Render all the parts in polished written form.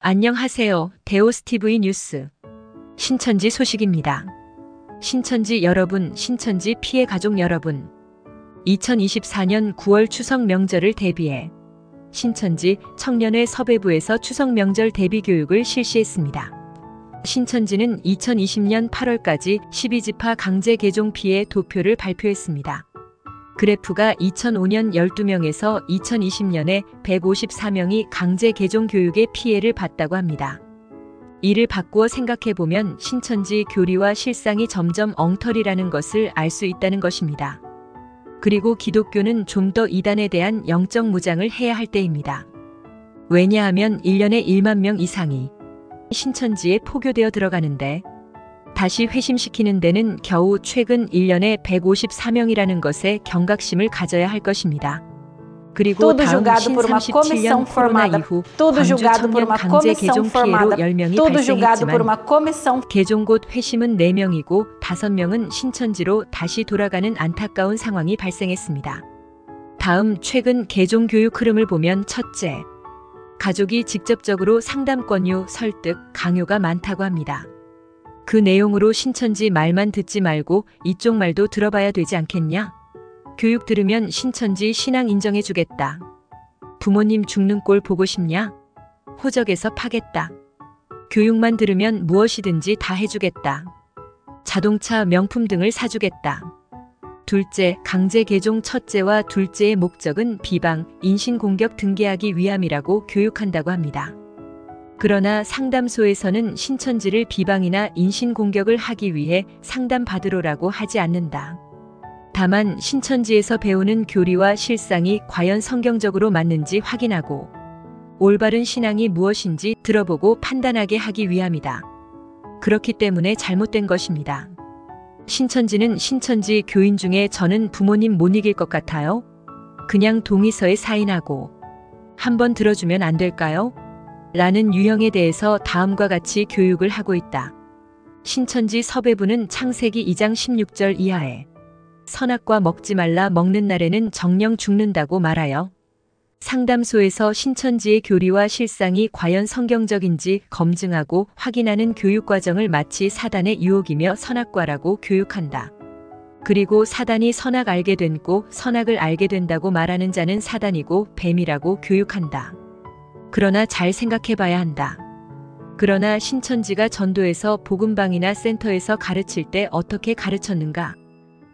안녕하세요. 데오스티브이 뉴스 신천지 소식입니다. 신천지 여러분, 신천지 피해 가족 여러분, 2024년 9월 추석 명절을 대비해 신천지 청년회 섭외부에서 추석 명절 대비 교육을 실시했습니다. 신천지는 2020년 8월까지 12지파 강제 개종 피해 도표를 발표했습니다. 그래프가 2005년 12명에서 2020년에 154명이 강제 개종 교육의 피해를 봤다고 합니다. 이를 바꾸어 생각해보면 신천지 교리와 실상이 점점 엉터리라는 것을 알 수 있다는 것입니다. 그리고 기독교는 좀 더 이단에 대한 영적 무장을 해야 할 때입니다. 왜냐하면 1년에 1만 명 이상이 신천지에 포교되어 들어가는데 다시 회심시키는 데는 겨우 최근 1년에 154명이라는 것에 경각심을 가져야 할 것입니다. 그리고 다음 신37년 코로나 이후 광주 청년 강제 개종 피해로 10명이 발생했지만 개종 곧 회심은 4명이고 5명은 신천지로 다시 돌아가는 안타까운 상황이 발생했습니다. 다음 최근 개종 교육 흐름을 보면 첫째, 가족이 직접적으로 상담 권유, 설득, 강요가 많다고 합니다. 그 내용으로 신천지 말만 듣지 말고 이쪽 말도 들어봐야 되지 않겠냐? 교육 들으면 신천지 신앙 인정해주겠다. 부모님 죽는 꼴 보고 싶냐? 호적에서 파겠다. 교육만 들으면 무엇이든지 다 해주겠다. 자동차, 명품 등을 사주겠다. 둘째, 강제 개종 첫째와 둘째의 목적은 비방, 인신공격 등계하기 위함이라고 교육한다고 합니다. 그러나 상담소에서는 신천지를 비방이나 인신공격을 하기 위해 상담받으러라고 하지 않는다. 다만 신천지에서 배우는 교리와 실상이 과연 성경적으로 맞는지 확인하고 올바른 신앙이 무엇인지 들어보고 판단하게 하기 위함이다. 그렇기 때문에 잘못된 것입니다. 신천지는 신천지 교인 중에 저는 부모님 못 이길 것 같아요. 그냥 동의서에 사인하고 한번 들어주면 안 될까요? 라는 유형에 대해서 다음과 같이 교육을 하고 있다. 신천지 섭외부는 창세기 2장 16절 이하에 선악과 먹지 말라 먹는 날에는 정령 죽는다고 말하여 상담소에서 신천지의 교리와 실상이 과연 성경적인지 검증하고 확인하는 교육 과정을 마치 사단의 유혹이며 선악과라고 교육한다. 그리고 사단이 선악 알게 된고 선악을 알게 된다고 말하는 자는 사단이고 뱀이라고 교육한다. 그러나 잘 생각해봐야 한다. 그러나 신천지가 전도에서 복음방이나 센터에서 가르칠 때 어떻게 가르쳤는가?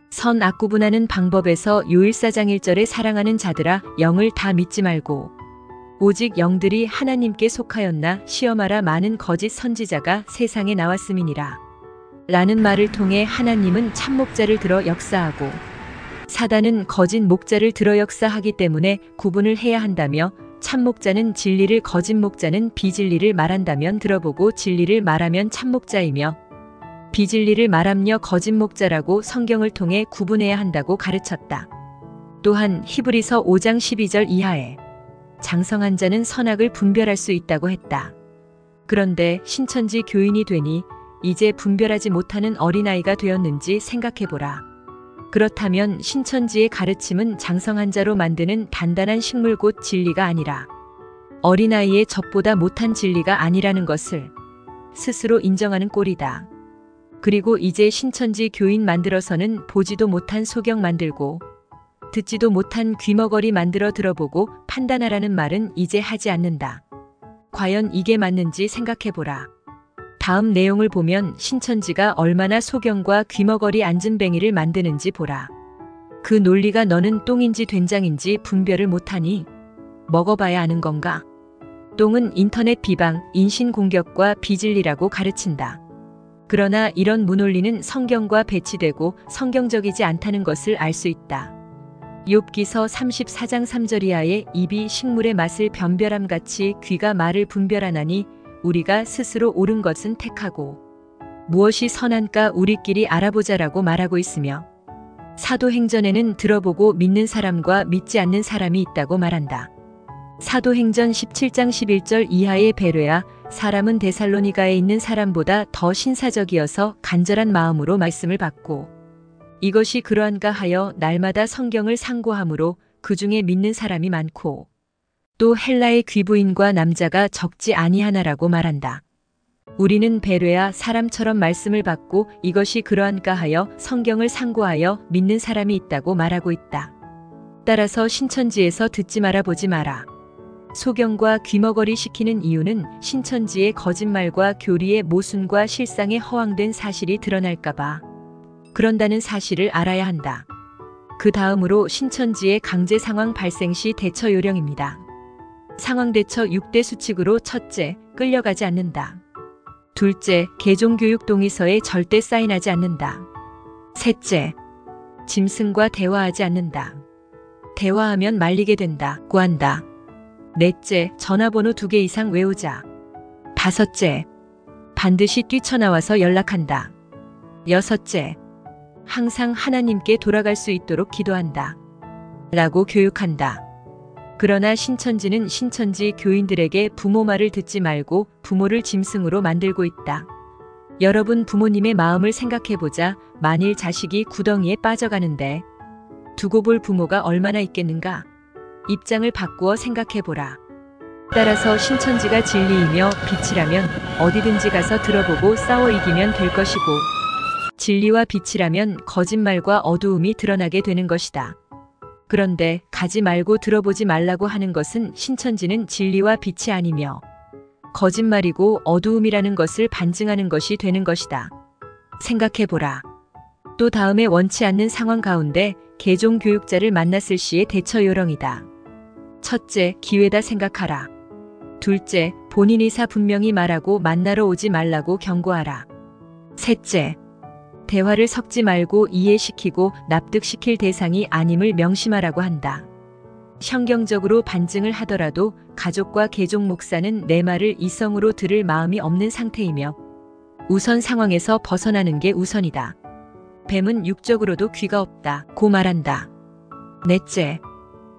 선, 악 구분하는 방법에서 요일사장 1절에 사랑하는 자들아 영을 다 믿지 말고 오직 영들이 하나님께 속하였나 시험하라 많은 거짓 선지자가 세상에 나왔음이니라 라는 말을 통해 하나님은 참 목자를 들어 역사하고 사단은 거짓 목자를 들어 역사하기 때문에 구분을 해야 한다며 참 목자는 진리를 거짓 목자는 비진리를 말한다면 들어보고 진리를 말하면 참 목자이며 비진리를 말하며 거짓 목자라고 성경을 통해 구분해야 한다고 가르쳤다. 또한 히브리서 5장 12절 이하에 장성한 자는 선악을 분별할 수 있다고 했다. 그런데 신천지 교인이 되니 이제 분별하지 못하는 어린아이가 되었는지 생각해보라. 그렇다면 신천지의 가르침은 장성한 자로 만드는 단단한 식물 곧 진리가 아니라 어린아이의 젖보다 못한 진리가 아니라는 것을 스스로 인정하는 꼴이다. 그리고 이제 신천지 교인 만들어서는 보지도 못한 소경 만들고 듣지도 못한 귀머거리 만들어 들어보고 판단하라는 말은 이제 하지 않는다. 과연 이게 맞는지 생각해보라. 다음 내용을 보면 신천지가 얼마나 소경과 귀머거리 앉은뱅이를 만드는지 보라. 그 논리가 너는 똥인지 된장인지 분별을 못하니 먹어봐야 아는 건가? 똥은 인터넷 비방, 인신공격과 비진리라고 가르친다. 그러나 이런 무논리는 성경과 배치되고 성경적이지 않다는 것을 알 수 있다. 욥기서 34장 3절 이하에 입이 식물의 맛을 변별함같이 귀가 말을 분별하나니 우리가 스스로 옳은 것은 택하고 무엇이 선한가 우리끼리 알아보자라고 말하고 있으며 사도행전에는 들어보고 믿는 사람과 믿지 않는 사람이 있다고 말한다. 사도행전 17장 11절 이하의 베레아 사람은 데살로니가에 있는 사람보다 더 신사적이어서 간절한 마음으로 말씀을 받고 이것이 그러한가 하여 날마다 성경을 상고하므로 그 중에 믿는 사람이 많고 또 헬라의 귀부인과 남자가 적지 아니하나라고 말한다. 우리는 베레아 사람처럼 말씀을 받고 이것이 그러한가 하여 성경을 상고하여 믿는 사람이 있다고 말하고 있다. 따라서 신천지에서 듣지 마라 보지 마라. 소경과 귀머거리 시키는 이유는 신천지의 거짓말과 교리의 모순과 실상의 허황된 사실이 드러날까봐 그런다는 사실을 알아야 한다. 그 다음으로 신천지의 강제 상황 발생 시 대처 요령입니다. 상황 대처 6대 수칙으로 첫째, 끌려가지 않는다. 둘째, 개종교육 동의서에 절대 사인하지 않는다. 셋째, 짐승과 대화하지 않는다. 대화하면 말리게 된다고 한다. 넷째, 전화번호 2개 이상 외우자. 다섯째, 반드시 뛰쳐나와서 연락한다. 여섯째, 항상 하나님께 돌아갈 수 있도록 기도한다. 라고 교육한다. 그러나 신천지는 신천지 교인들에게 부모 말을 듣지 말고 부모를 짐승으로 만들고 있다. 여러분 부모님의 마음을 생각해보자. 만일 자식이 구덩이에 빠져가는데 두고 볼 부모가 얼마나 있겠는가? 입장을 바꾸어 생각해보라. 따라서 신천지가 진리이며 빛이라면 어디든지 가서 들어보고 싸워 이기면 될 것이고 진리와 빛이라면 거짓말과 어두움이 드러나게 되는 것이다. 그런데 가지 말고 들어보지 말라고 하는 것은 신천지는 진리와 빛이 아니며 거짓말이고 어두움이라는 것을 반증하는 것이 되는 것이다. 생각해보라. 또 다음에 원치 않는 상황 가운데 개종교육자를 만났을 시의 대처 요령이다. 첫째, 기회다 생각하라. 둘째, 본인 의사 분명히 말하고 만나러 오지 말라고 경고하라. 셋째, 대화를 섞지 말고 이해시키고 납득시킬 대상이 아님을 명심하라고 한다. 현경적으로 반증을 하더라도 가족과 개종 목사는 내 말을 이성으로 들을 마음이 없는 상태이며 우선 상황에서 벗어나는 게 우선이다. 뱀은 육적으로도 귀가 없다 고 말한다. 넷째,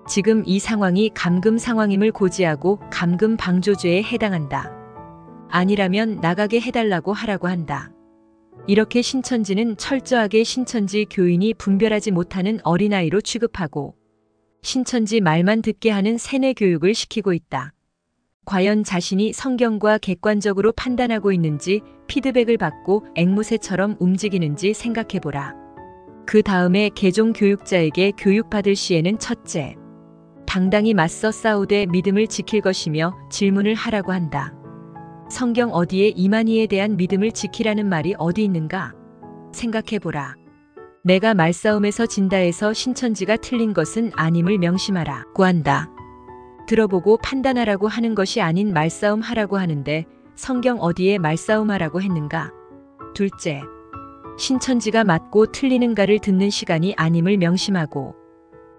지금 이 상황이 감금 상황임을 고지하고 감금 방조죄에 해당한다. 아니라면 나가게 해달라고 하라고 한다. 이렇게 신천지는 철저하게 신천지 교인이 분별하지 못하는 어린아이로 취급하고 신천지 말만 듣게 하는 세뇌 교육을 시키고 있다. 과연 자신이 성경과 객관적으로 판단하고 있는지 피드백을 받고 앵무새처럼 움직이는지 생각해보라. 그 다음에 개종 교육자에게 교육받을 시에는 첫째, 당당히 맞서 싸우되 믿음을 지킬 것이며 질문을 하라고 한다. 성경 어디에 이만희에 대한 믿음을 지키라는 말이 어디 있는가? 생각해보라. 내가 말싸움에서 진다 해서 신천지가 틀린 것은 아님을 명심하라고 한다. 들어보고 판단하라고 하는 것이 아닌 말싸움 하라고 하는데 성경 어디에 말싸움 하라고 했는가? 둘째, 신천지가 맞고 틀리는가를 듣는 시간이 아님을 명심하고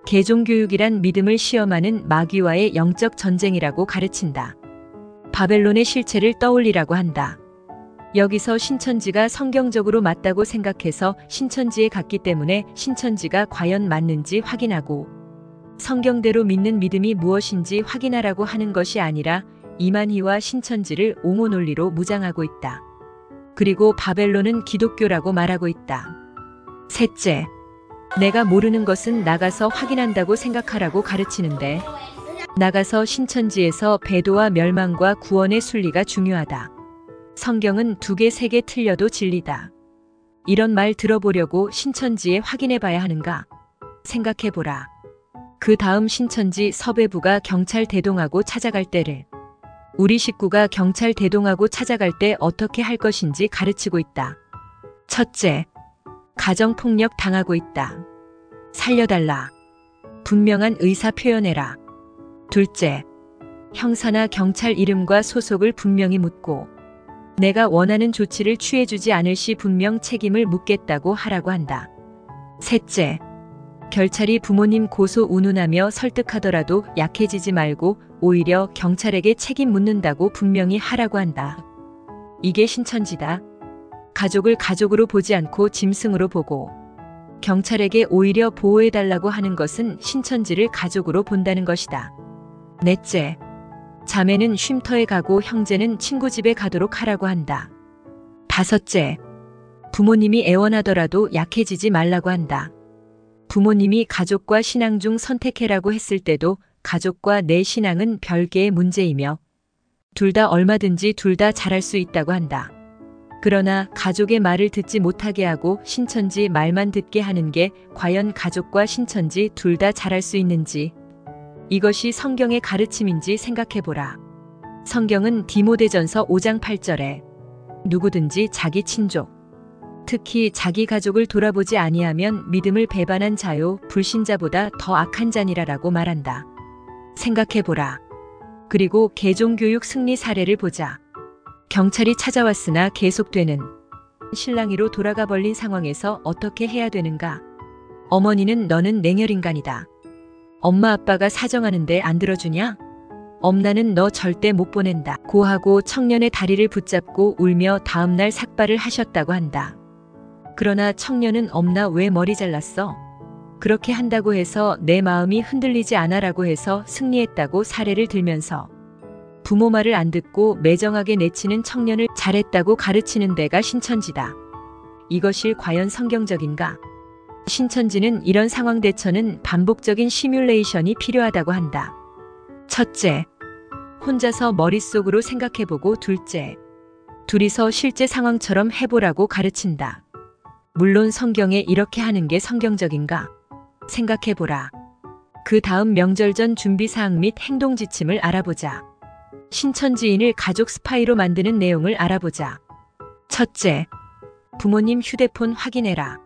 개종교육이란 믿음을 시험하는 마귀와의 영적 전쟁이라고 가르친다. 바벨론의 실체를 떠올리라고 한다. 여기서 신천지가 성경적으로 맞다고 생각해서 신천지에 갔기 때문에 신천지가 과연 맞는지 확인하고 성경대로 믿는 믿음이 무엇인지 확인하라고 하는 것이 아니라 이만희와 신천지를 옹호 논리로 무장하고 있다. 그리고 바벨론은 기독교라고 말하고 있다. 셋째, 내가 모르는 것은 나가서 확인한다고 생각하라고 가르치는데 나가서 신천지에서 배도와 멸망과 구원의 순리가 중요하다. 성경은 2개, 3개 틀려도 진리다. 이런 말 들어보려고 신천지에 확인해 봐야 하는가? 생각해보라. 그 다음 신천지 섭외부가 경찰 대동하고 찾아갈 때를 우리 식구가 경찰 대동하고 찾아갈 때 어떻게 할 것인지 가르치고 있다. 첫째, 가정폭력 당하고 있다. 살려달라. 분명한 의사 표현해라. 둘째, 형사나 경찰 이름과 소속을 분명히 묻고 내가 원하는 조치를 취해주지 않을 시 분명 책임을 묻겠다고 하라고 한다. 셋째, 결찰이 부모님 고소 운운하며 설득하더라도 약해지지 말고 오히려 경찰에게 책임 묻는다고 분명히 하라고 한다. 이게 신천지다. 가족을 가족으로 보지 않고 짐승으로 보고 경찰에게 오히려 보호해달라고 하는 것은 신천지를 가족으로 본다는 것이다. 넷째, 자매는 쉼터에 가고 형제는 친구 집에 가도록 하라고 한다. 다섯째, 부모님이 애원하더라도 약해지지 말라고 한다. 부모님이 가족과 신앙 중 선택해라고 했을 때도 가족과 내 신앙은 별개의 문제이며 둘 다 얼마든지 둘 다 잘할 수 있다고 한다. 그러나 가족의 말을 듣지 못하게 하고 신천지 말만 듣게 하는 게 과연 가족과 신천지 둘 다 잘할 수 있는지, 이것이 성경의 가르침인지 생각해보라. 성경은 디모데전서 5장 8절에 누구든지 자기 친족, 특히 자기 가족을 돌아보지 아니하면 믿음을 배반한 자요 불신자보다 더 악한 자니라라고 말한다. 생각해보라. 그리고 개종교육 승리 사례를 보자. 경찰이 찾아왔으나 계속되는 실랑이로 돌아가 벌린 상황에서 어떻게 해야 되는가? 어머니는 너는 냉혈인간이다. 엄마 아빠가 사정하는데 안 들어주냐? 엄나는 너 절대 못 보낸다. 고하고 청년의 다리를 붙잡고 울며 다음날 삭발을 하셨다고 한다. 그러나 청년은 엄나 왜 머리 잘랐어? 그렇게 한다고 해서 내 마음이 흔들리지 않아라고 해서 승리했다고 사례를 들면서 부모 말을 안 듣고 매정하게 내치는 청년을 잘했다고 가르치는 데가 신천지다. 이것이 과연 성경적인가? 신천지는 이런 상황 대처는 반복적인 시뮬레이션이 필요하다고 한다. 첫째, 혼자서 머릿속으로 생각해보고 둘째, 둘이서 실제 상황처럼 해보라고 가르친다. 물론 성경에 이렇게 하는 게 성경적인가? 생각해보라. 그 다음 명절 전 준비사항 및 행동 지침을 알아보자. 신천지인을 가족 스파이로 만드는 내용을 알아보자. 첫째, 부모님 휴대폰 확인해라.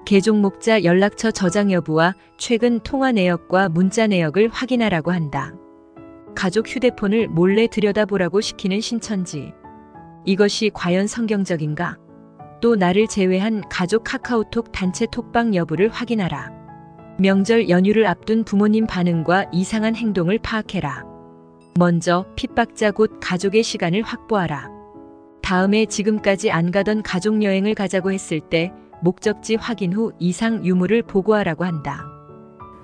개종 목자 연락처 저장 여부와 최근 통화 내역과 문자 내역을 확인하라고 한다. 가족 휴대폰을 몰래 들여다보라고 시키는 신천지. 이것이 과연 성경적인가? 또 나를 제외한 가족 카카오톡 단체 톡방 여부를 확인하라. 명절 연휴를 앞둔 부모님 반응과 이상한 행동을 파악해라. 먼저 핍박자 곧 가족의 시간을 확보하라. 다음에 지금까지 안 가던 가족여행을 가자고 했을 때 목적지 확인 후 이상 유무를 보고하라고 한다.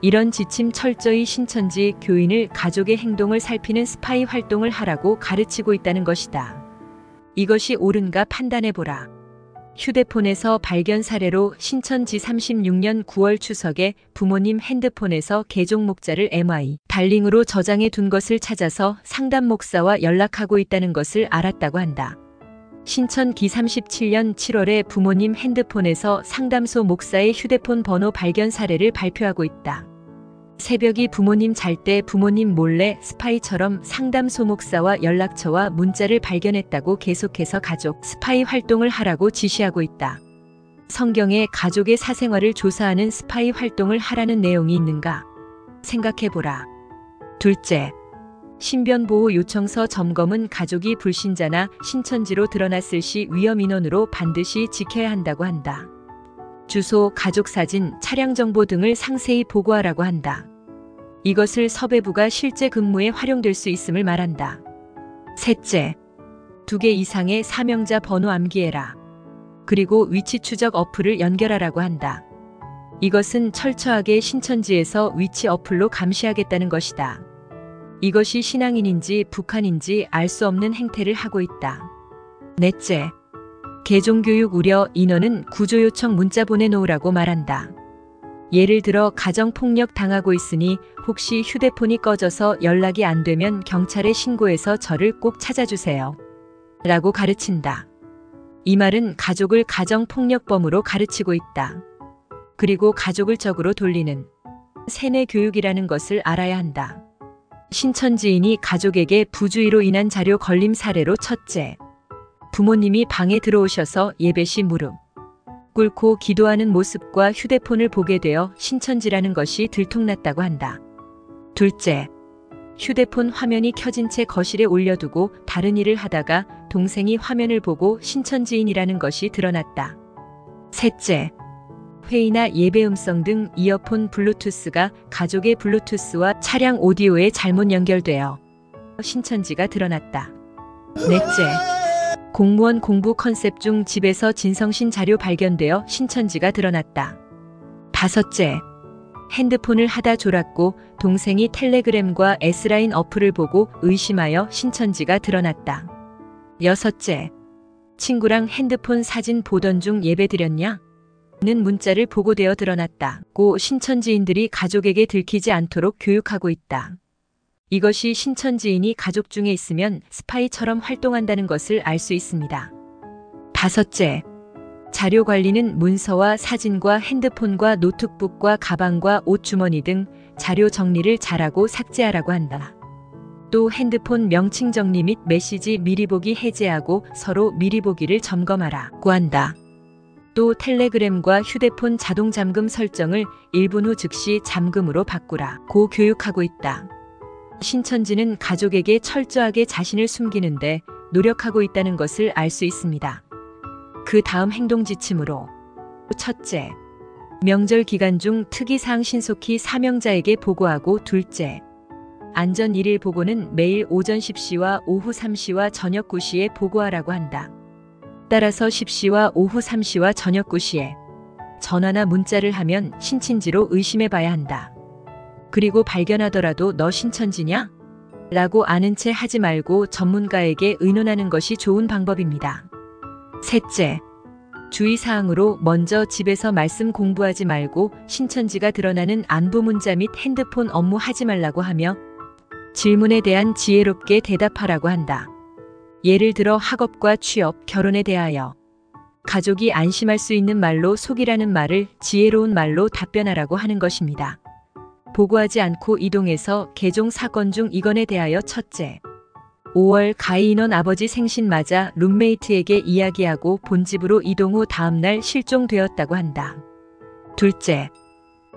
이런 지침 철저히 신천지 교인을 가족의 행동을 살피는 스파이 활동을 하라고 가르치고 있다는 것이다. 이것이 옳은가 판단해보라. 휴대폰에서 발견 사례로 신천지 36년 9월 추석에 부모님 핸드폰에서 개종 목자를 MI 달링으로 저장해 둔 것을 찾아서 상담 목사와 연락하고 있다는 것을 알았다고 한다. 신천기 37년 7월에 부모님 핸드폰에서 상담소 목사의 휴대폰 번호 발견 사례를 발표하고 있다. 새벽이 부모님 잘 때 부모님 몰래 스파이처럼 상담소 목사와 연락처와 문자를 발견했다고 계속해서 가족 스파이 활동을 하라고 지시하고 있다. 성경에 가족의 사생활을 조사하는 스파이 활동을 하라는 내용이 있는가? 생각해보라. 둘째, 신변보호 요청서 점검은 가족이 불신자나 신천지로 드러났을 시 위험 인원으로 반드시 지켜야 한다고 한다. 주소, 가족 사진, 차량 정보 등을 상세히 보고하라고 한다. 이것을 섭외부가 실제 근무에 활용될 수 있음을 말한다. 셋째, 2개 이상의 사명자 번호 암기해라. 그리고 위치 추적 어플을 연결하라고 한다. 이것은 철저하게 신천지에서 위치 어플로 감시하겠다는 것이다. 이것이 신앙인인지 북한인지 알 수 없는 행태를 하고 있다. 넷째, 개종교육 우려 인원은 구조 요청 문자 보내놓으라고 말한다. 예를 들어 가정폭력 당하고 있으니 혹시 휴대폰이 꺼져서 연락이 안 되면 경찰에 신고해서 저를 꼭 찾아주세요. 라고 가르친다. 이 말은 가족을 가정폭력범으로 가르치고 있다. 그리고 가족을 적으로 돌리는 세뇌 교육이라는 것을 알아야 한다. 신천지인이 가족에게 부주의로 인한 자료 걸림 사례로 첫째, 부모님이 방에 들어오셔서 예배 시 무릎 꿇고 기도하는 모습과 휴대폰을 보게 되어 신천지라는 것이 들통났다고 한다. 둘째, 휴대폰 화면이 켜진 채 거실에 올려두고 다른 일을 하다가 동생이 화면을 보고 신천지인이라는 것이 드러났다. 셋째, 회의나 예배 음성 등 이어폰 블루투스가 가족의 블루투스와 차량 오디오에 잘못 연결되어 신천지가 드러났다. 넷째, 공무원 공부 컨셉 중 집에서 진성신 자료 발견되어 신천지가 드러났다. 다섯째, 핸드폰을 하다 졸았고 동생이 텔레그램과 S라인 어플을 보고 의심하여 신천지가 드러났다. 여섯째, 친구랑 핸드폰 사진 보던 중 예배 드렸냐? 는 문자를 보고되어 드러났다. 고 신천지인들이 가족에게 들키지 않도록 교육하고 있다. 이것이 신천지인이 가족 중에 있으면 스파이처럼 활동한다는 것을 알 수 있습니다. 다섯째, 자료 관리는 문서와 사진과 핸드폰과 노트북과 가방과 옷 주머니 등 자료 정리를 잘하고 삭제하라고 한다. 또 핸드폰 명칭 정리 및 메시지 미리 보기 해제하고 서로 미리 보기를 점검하라고 한다. 또 텔레그램과 휴대폰 자동 잠금 설정을 1분 후 즉시 잠금으로 바꾸라고 교육하고 있다. 신천지는 가족에게 철저하게 자신을 숨기는데 노력하고 있다는 것을 알 수 있습니다. 그 다음 행동 지침으로 첫째, 명절 기간 중 특이사항 신속히 사명자에게 보고하고 둘째, 안전 1일 보고는 매일 오전 10시와 오후 3시와 저녁 9시에 보고하라고 한다. 따라서 10시와 오후 3시와 저녁 9시에 전화나 문자를 하면 신친지로 의심해 봐야 한다. 그리고 발견하더라도 너 신천지냐? 라고 아는 채 하지 말고 전문가에게 의논하는 것이 좋은 방법입니다. 셋째, 주의사항으로 먼저 집에서 말씀 공부하지 말고 신천지가 드러나는 안부 문자 및 핸드폰 업무 하지 말라고 하며 질문에 대한 지혜롭게 대답하라고 한다. 예를 들어 학업과 취업, 결혼에 대하여 가족이 안심할 수 있는 말로 속이라는 말을 지혜로운 말로 답변하라고 하는 것입니다. 보고하지 않고 이동해서 개종 사건 중 이건에 대하여 첫째, 5월 가히 인원 아버지 생신 맞아 룸메이트에게 이야기하고 본집으로 이동 후 다음날 실종되었다고 한다. 둘째,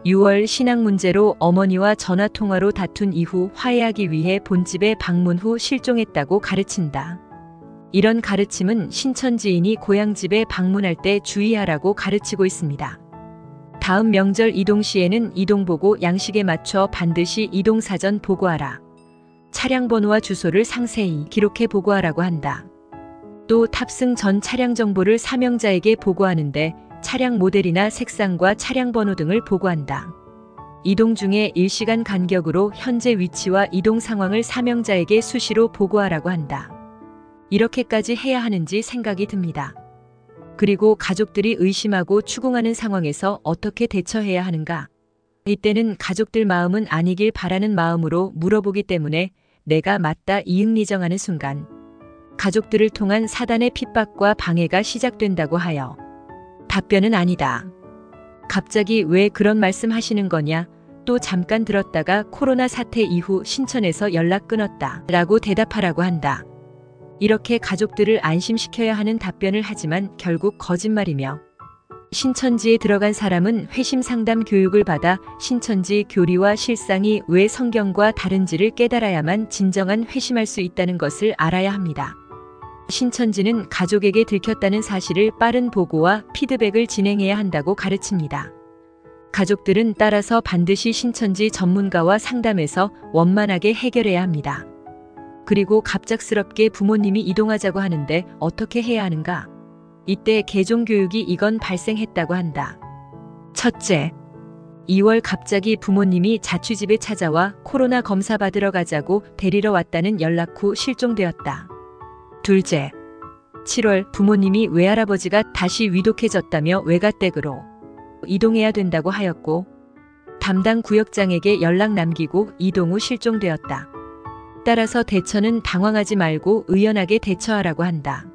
6월 신앙 문제로 어머니와 전화통화로 다툰 이후 화해하기 위해 본집에 방문 후 실종했다고 가르친다. 이런 가르침은 신천지인이 고향집에 방문할 때 주의하라고 가르치고 있습니다. 다음 명절 이동 시에는 이동보고 양식에 맞춰 반드시 이동사전 보고하라. 차량 번호와 주소를 상세히 기록해 보고하라고 한다. 또 탑승 전 차량 정보를 사명자에게 보고하는데 차량 모델이나 색상과 차량 번호 등을 보고한다. 이동 중에 일시간 간격으로 현재 위치와 이동 상황을 사명자에게 수시로 보고하라고 한다. 이렇게까지 해야 하는지 생각이 듭니다. 그리고 가족들이 의심하고 추궁하는 상황에서 어떻게 대처해야 하는가? 이때는 가족들 마음은 아니길 바라는 마음으로 물어보기 때문에 내가 맞다 이응리정하는 순간 가족들을 통한 사단의 핍박과 방해가 시작된다고 하여 답변은 아니다. 갑자기 왜 그런 말씀 하시는 거냐? 또 잠깐 들었다가 코로나 사태 이후 신천에서 연락 끊었다 라고 대답하라고 한다. 이렇게 가족들을 안심시켜야 하는 답변을 하지만 결국 거짓말이며 신천지에 들어간 사람은 회심 상담 교육을 받아 신천지 교리와 실상이 왜 성경과 다른지를 깨달아야만 진정한 회심할 수 있다는 것을 알아야 합니다. 신천지는 가족에게 들켰다는 사실을 빠른 보고와 피드백을 진행해야 한다고 가르칩니다. 가족들은 따라서 반드시 신천지 전문가와 상담해서 원만하게 해결해야 합니다. 그리고 갑작스럽게 부모님이 이동하자고 하는데 어떻게 해야 하는가? 이때 개종교육이 이건 발생했다고 한다. 첫째, 2월 갑자기 부모님이 자취집에 찾아와 코로나 검사 받으러 가자고 데리러 왔다는 연락 후 실종되었다. 둘째, 7월 부모님이 외할아버지가 다시 위독해졌다며 외가댁으로 이동해야 된다고 하였고 담당 구역장에게 연락 남기고 이동 후 실종되었다. 따라서 대처는 당황하지 말고 의연하게 대처하라고 한다.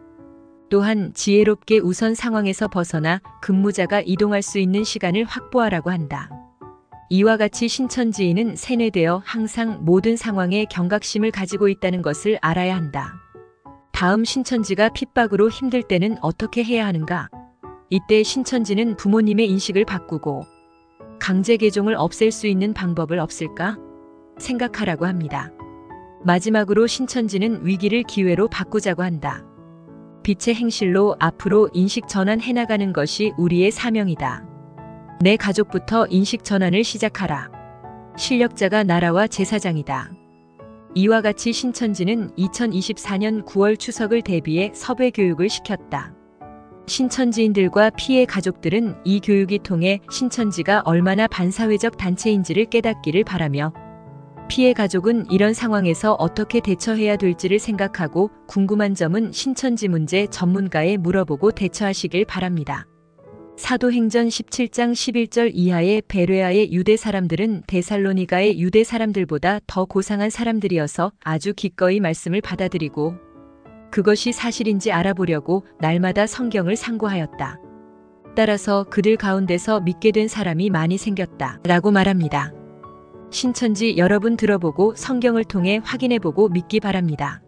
또한 지혜롭게 우선 상황에서 벗어나 근무자가 이동할 수 있는 시간을 확보하라고 한다. 이와 같이 신천지인은 세뇌되어 항상 모든 상황에 경각심을 가지고 있다는 것을 알아야 한다. 다음 신천지가 핍박으로 힘들 때는 어떻게 해야 하는가? 이때 신천지는 부모님의 인식을 바꾸고 강제 개종을 없앨 수 있는 방법을 없을까? 생각하라고 합니다. 마지막으로 신천지는 위기를 기회로 바꾸자고 한다. 빛의 행실로 앞으로 인식 전환해 나가는 것이 우리의 사명이다. 내 가족부터 인식 전환을 시작하라. 실력자가 나라와 제사장이다. 이와 같이 신천지는 2024년 9월 추석을 대비해 섭외 교육을 시켰다. 신천지인들과 피해 가족들은 이 교육이 통해 신천지가 얼마나 반사회적 단체인지를 깨닫기를 바라며 피해 가족은 이런 상황에서 어떻게 대처해야 될지를 생각하고 궁금한 점은 신천지 문제 전문가에 물어보고 대처하시길 바랍니다. 사도행전 17장 11절 이하의 베레아의 유대 사람들은 데살로니가의 유대 사람들보다 더 고상한 사람들이어서 아주 기꺼이 말씀을 받아들이고 그것이 사실인지 알아보려고 날마다 성경을 상고하였다. 따라서 그들 가운데서 믿게 된 사람이 많이 생겼다. 라고 말합니다. 신천지 여러분 들어보고 성경을 통해 확인해보고 믿기 바랍니다.